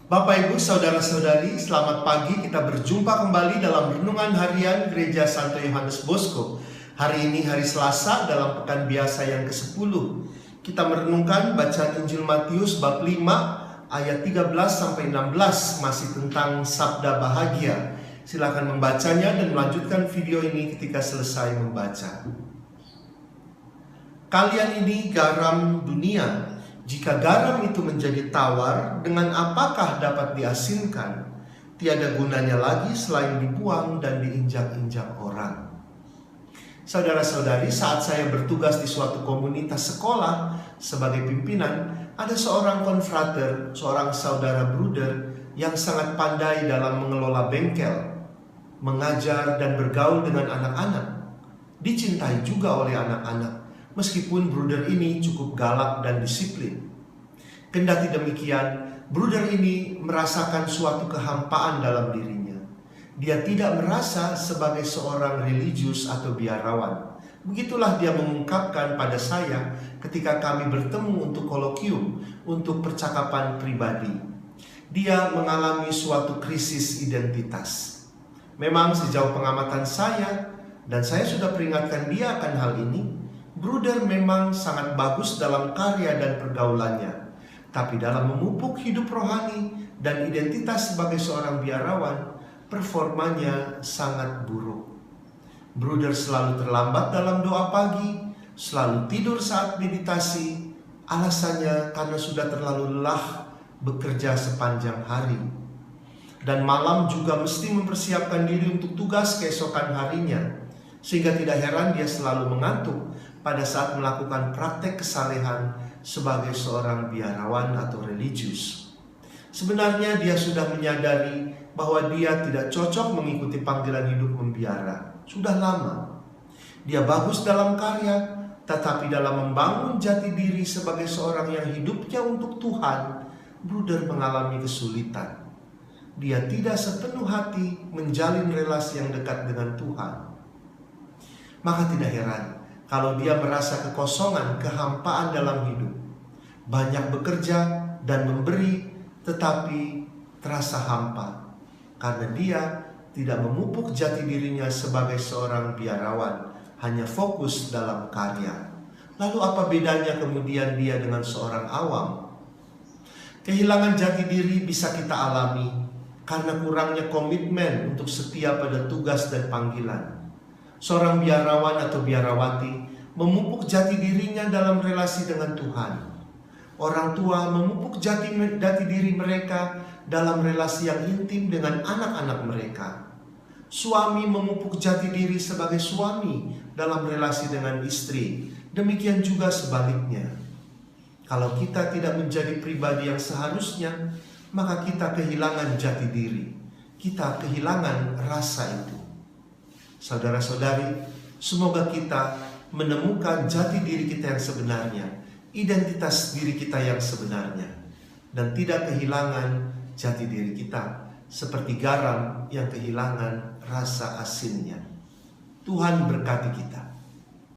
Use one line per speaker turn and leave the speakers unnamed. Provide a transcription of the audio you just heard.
Bapak, Ibu, Saudara-saudari, selamat pagi. Kita berjumpa kembali dalam Renungan Harian Gereja Santo Yohanes Bosco. Hari ini hari Selasa dalam pekan biasa yang ke-10. Kita merenungkan bacaan Injil Matius bab 5 ayat 13-16, masih tentang sabda bahagia. Silakan membacanya dan melanjutkan video ini ketika selesai membaca. Kalian ini garam dunia. Jika garam itu menjadi tawar, dengan apakah dapat diasinkan? Tiada gunanya lagi selain dibuang dan diinjak-injak orang. Saudara-saudari, saat saya bertugas di suatu komunitas sekolah sebagai pimpinan, ada seorang konfrater, seorang saudara bruder yang sangat pandai dalam mengelola bengkel, mengajar dan bergaul dengan anak-anak. Dicintai juga oleh anak-anak, meskipun bruder ini cukup galak dan disiplin. Kendati demikian, bruder ini merasakan suatu kehampaan dalam dirinya. Dia tidak merasa sebagai seorang religius atau biarawan. Begitulah dia mengungkapkan pada saya ketika kami bertemu untuk kolokium, untuk percakapan pribadi. Dia mengalami suatu krisis identitas. Memang sejauh pengamatan saya, dan saya sudah peringatkan dia akan hal ini, bruder memang sangat bagus dalam karya dan pergaulannya. Tapi dalam memupuk hidup rohani dan identitas sebagai seorang biarawan, performanya sangat buruk. Bruder selalu terlambat dalam doa pagi, selalu tidur saat meditasi, alasannya karena sudah terlalu lelah bekerja sepanjang hari. Dan malam juga mesti mempersiapkan diri untuk tugas keesokan harinya, sehingga tidak heran dia selalu mengantuk pada saat melakukan praktek kesalehan sebagai seorang biarawan atau religius. Sebenarnya dia sudah menyadari bahwa dia tidak cocok mengikuti panggilan hidup membiara. Sudah lama. Dia bagus dalam karya, tetapi dalam membangun jati diri sebagai seorang yang hidupnya untuk Tuhan, bruder mengalami kesulitan. Dia tidak sepenuh hati menjalin relasi yang dekat dengan Tuhan. Maka tidak heran kalau dia merasa kekosongan, kehampaan dalam hidup. Banyak bekerja dan memberi, tetapi terasa hampa. Karena dia tidak memupuk jati dirinya sebagai seorang biarawan, hanya fokus dalam karya. Lalu apa bedanya kemudian dia dengan seorang awam? Kehilangan jati diri bisa kita alami karena kurangnya komitmen untuk setia pada tugas dan panggilan. Seorang biarawan atau biarawati memupuk jati dirinya dalam relasi dengan Tuhan. Orang tua memupuk jati diri mereka dalam relasi yang intim dengan anak-anak mereka. Suami memupuk jati diri sebagai suami dalam relasi dengan istri. Demikian juga sebaliknya. Kalau kita tidak menjadi pribadi yang seharusnya, maka kita kehilangan jati diri. Kita kehilangan rasa itu. Saudara-saudari, semoga kita menemukan jati diri kita yang sebenarnya, identitas diri kita yang sebenarnya, dan tidak kehilangan jati diri kita seperti garam yang kehilangan rasa asinnya. Tuhan berkati kita.